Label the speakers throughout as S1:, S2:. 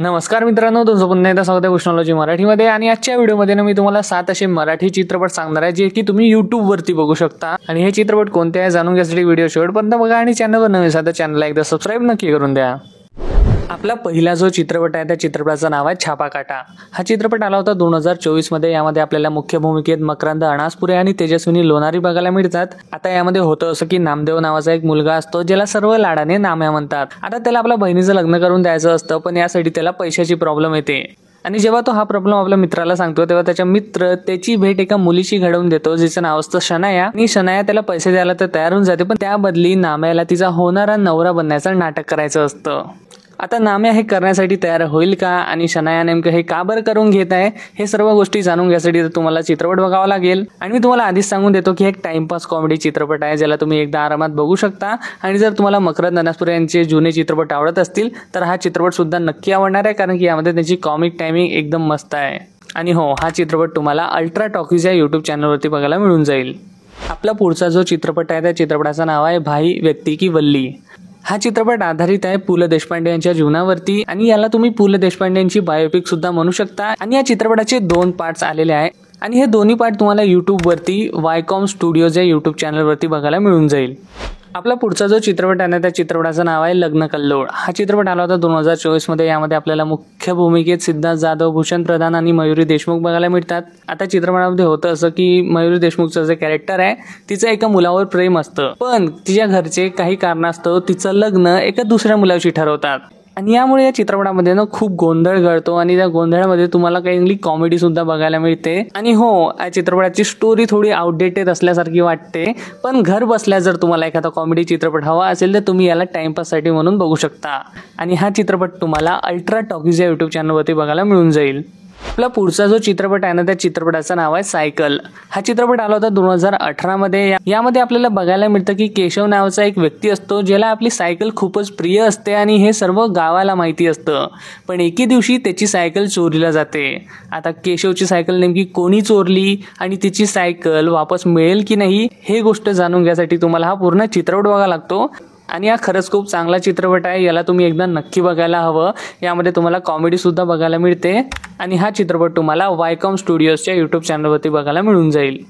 S1: नमस्कार मित्रांनो, तुमचं पुन्हा एकदा स्वागत आहे कृष्णॉलॉजी मराठीमध्ये. आणि आजच्या व्हिडिओमध्ये मी तुम्हाला 7 असे मराठी चित्रपट सांगणार आहे जे की तुम्ही यूट्यूबवरती बघू शकता. आणि हे चित्रपट कोणते आहे जाणून घेण्यासाठी व्हिडिओ शेवटपर्यंत बघा आणि चॅनलवर नवीन असाल तर चॅनलला एकदा सबस्क्राईब नक्की करून द्या. आपला पहिला जो चित्रपट आहे त्या चित्रपटाचं नाव आहे छापा काटा. हा चित्रपट आला होता 2024 मध्ये. यामध्ये आपल्याला मुख्य भूमिकेत मकरंद अनासपुरे आणि तेजस्विनी लोणारी बघायला मिळतात. आता यामध्ये होतं असं की नामदेव नावाचा एक मुलगा असतो ज्याला सर्व लाडाने नाम्या म्हणतात. आता त्याला आपल्या बहिणीचं लग्न करून द्यायचं असतं, पण यासाठी त्याला पैशाची प्रॉब्लेम येते. आणि जेव्हा तो हा प्रॉब्लेम आपल्या मित्राला सांगतो तेव्हा त्याचा मित्र त्याची भेट एका मुलीशी घडवून देतो जिचं नाव असतं शनाया. आणि शनाया त्याला पैसे द्यायला तर तयार होऊन जाते, पण त्या बदली नाम्याला तिचा होणारा नवरा बनण्याचं नाटक करायचं असतं. आता नाम्या हे करण्यासाठी तयार होईल का आणि शनाया नेमकं हे का बरं करून घेत आहे हे सर्व गोष्टी जाणून घ्यायसाठी तुम्हाला चित्रपट बघावा लागेल. आणि मी तुम्हाला आधीच सांगून देतो की एक टाइमपास कॉमेडी चित्रपट आहे ज्याला तुम्ही एकदा आरामात बघू शकता. आणि जर तुम्हाला मकरंद अनासपुरे यांचे जुने चित्रपट आवडत असतील तर हा चित्रपट सुद्धा नक्की आवडणार आहे, कारण की यामध्ये त्यांची कॉमिक टायमिंग एकदम मस्त आहे. आणि हो, हा चित्रपट तुम्हाला अल्ट्रा टॉकीज या यूट्यूब चॅनलवरती बघायला मिळून जाईल. आपला पुढचा जो चित्रपट आहे त्या चित्रपटाचं नाव आहे भाई व्यक्ती की वल्ली. हा चित्रपट आधारित आहे पु ल देशपांडे यांच्या जीवनावरती आणि याला तुम्ही पु ल देशपांडे यांची बायोपिक सुद्धा म्हणू शकता. आणि या चित्रपटाचे 2 पार्ट्स आलेले आहे आणि हे दोन्ही पार्ट तुम्हाला यूट्यूबवरती वायकॉम स्टुडिओज या यूट्यूब चॅनलवरती बघायला मिळून जाईल. आपला पुढचा जो चित्रपट आहे त्या चित्रपटाचं नाव आहे लग्न कल्लोळ. हा चित्रपट आला होता 2024 मध्ये. यामध्ये आपल्याला मुख्य भूमिकेत सिद्धार्थ जाधव, भूषण प्रधान आणि मयुरी देशमुख बघायला मिळतात. आता चित्रपटामध्ये होतं असं की मयुरी देशमुखचं जे कॅरेक्टर आहे तिचं एका मुलावर प्रेम असतं, पण तिच्या घरचे काही कारणास्तव तिचं लग्न एका दुसऱ्या मुलाशी ठरवतात. आणि यामुळे या चित्रपटामध्ये खूप गोंधळ घडतो आणि त्या गोंधळामध्ये तुम्हाला काही कॉमेडी सुद्धा बघायला मिळते. आणि हो, या चित्रपटाची स्टोरी थोडी आउटडेटेड असल्यासारखी वाटते, पण घर बसल्या जर तुम्हाला एखादा कॉमेडी चित्रपट हवा असेल तर तुम्ही याला टाइमपाससाठी म्हणून बघू शकता. आणि हा चित्रपट तुम्हाला अल्ट्रा टॉकीज या यूट्यूब चॅनलवरती बघायला मिळून जाईल. आपला पुढचा जो चित्रपट आहे ना त्या चित्रपटाचं नाव आहे सायकल. हा चित्रपट आला होता 2018 मध्ये. यामध्ये आपल्याला बघायला मिळतं की केशव नावाचा एक व्यक्ती असतो ज्याला आपली सायकल खूपच प्रिय असते आणि हे सर्व गावाला माहिती असतं. पण एके दिवशी त्याची सायकल चोरीला जाते. आता केशवची सायकल नेमकी कोणी चोरली आणि तिची सायकल वापस मिळेल की नाही हे गोष्ट जाणून घ्यायसाठी तुम्हाला हा पूर्ण चित्रपट बघावा लागतो. आणि हा खरंच खूप चांगला चित्रपट आहे, याला तुम्ही एकदा नक्की बघायला हवं. यामध्ये तुम्हाला कॉमेडी सुद्धा बघायला मिळते. आणि हा चित्रपट तुम्हाला वायकॉम स्टुडिओजच्या यूट्यूब चॅनलवरती बघायला मिळून जाईल.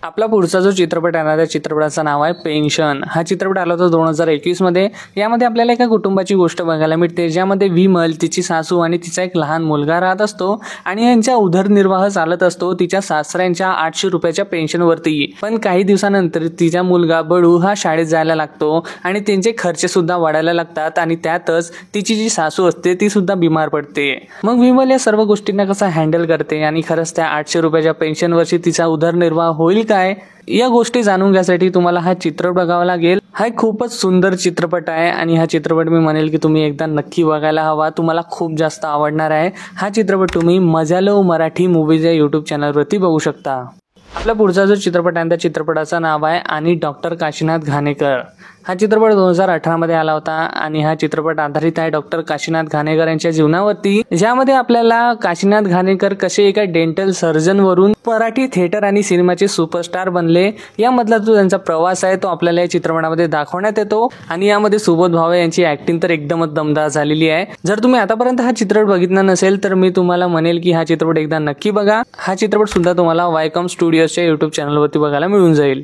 S1: आपला पुढचा जो चित्रपट आहे ना त्या चित्रपटाचं नाव आहे पेन्शन. हा चित्रपट आला होता 2021 मध्ये. यामध्ये आपल्याला एका कुटुंबाची गोष्ट बघायला मिळते ज्यामध्ये विमल, तिची सासू आणि तिचा एक लहान मुलगा राहत असतो. आणि यांचा उदरनिर्वाह चालत असतो तिच्या सासऱ्यांच्या 800 रुपयाच्या पेन्शनवरती. पण काही दिवसानंतर तिचा मुलगा बडू हा शाळेत जायला लागतो आणि त्यांचे खर्च सुद्धा वाढायला लागतात. आणि त्यातच तिची जी सासू असते ती सुद्धा बिमार पडते. मग विमल या सर्व गोष्टींना कसं हँडल करते आणि खरंच त्या 800 रुपयाच्या पेन्शनवरची तिचा उदरनिर्वाह होईल काय या गोष्टी जाणून घ्यायसाठी तुम्हाला हा चित्रपट बघावा लागेल. हा खूपच सुंदर चित्रपट आहे आणि हा चित्रपट मी म्हणेल की तुम्ही एकदा नक्की बघायला हवा. तुम्हाला खूप जास्त आवडणार आहे. हा चित्रपट तुम्ही मजालो मराठी मूवीज या यूट्यूब चॅनलवरती बघू शकता. आपला पुढचा जो चित्रपट आहे त्या चित्रपटाचं नाव आहे आणि डॉक्टर काशीनाथ घाणेकर. हा चित्रपट 2018 मध्ये आला होता आणि हा चित्रपट आधारित आहे डॉक्टर काशीनाथ घाणेकर यांच्या जीवनावरती. ज्यामध्ये आपल्याला काशीनाथ घाणेकर कसे एका डेंटल सर्जन वरून मराठी थिएटर आणि सिनेमाचे सुपरस्टार बनले यामधला जो त्यांचा प्रवास आहे तो आपल्याला या चित्रपटामध्ये दाखवण्यात येतो. आणि यामध्ये सुबोध भावे यांची ऍक्टिंग तर एकदमच दमदार झालेली आहे. जर तुम्ही आतापर्यंत हा चित्रपट बघितला नसेल तर मी तुम्हाला म्हणेल की हा चित्रपट एकदा नक्की बघा. हा चित्रपट सुद्धा तुम्हाला वायकॉम स्टुडिओजच्या यूट्यूब चॅनलवरती बघायला मिळून जाईल.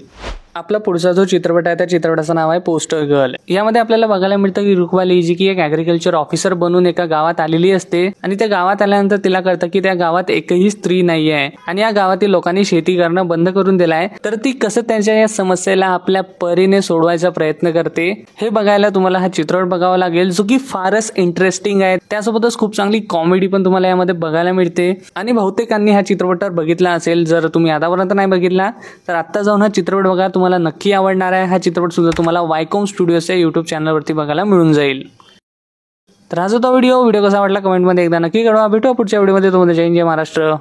S1: आपला पुढचा जो चित्रपट आहे त्या चित्रपटाचं नाव आहे पोस्टर गर्ल. यामध्ये आपल्याला बघायला मिळतं की रुखवाली जी की एक ॲग्रिकल्चर ऑफिसर बनून एका गावात आलेली असते. आणि त्या गावात आल्यानंतर तिला कळतं की त्या गावात एकही स्त्री नाही आहे आणि या गावातील लोकांनी शेती करणं बंद करून दिलं आहे. तर ती कसं त्यांच्या या समस्येला आपल्या परीने सोडवायचा प्रयत्न करते हे बघायला तुम्हाला हा चित्रपट बघावा लागेल, जो की फारच इंटरेस्टिंग आहे. त्यासोबतच खूप चांगली कॉमेडी पण तुम्हाला यामध्ये बघायला मिळते. आणि बहुतेकांनी हा चित्रपट बघितला असेल. जर तुम्ही आतापर्यंत नाही बघितला तर आत्ता जाऊन हा चित्रपट बघा, तुम्हाला नक्की आवडणार आहे. हा चित्रपट सुद्धा तुम्हाला वायकॉम स्टुडिओच्या यूट्यूब चॅनलवरती बघायला मिळून जाईल. तर हा जो व्हिडिओ कसा वाटला कमेंटमध्ये एकदा नक्की कळवा. भेटूया पुढच्या व्हिडिओमध्ये. तुम्हाला जय हिंद, जय महाराष्ट्र.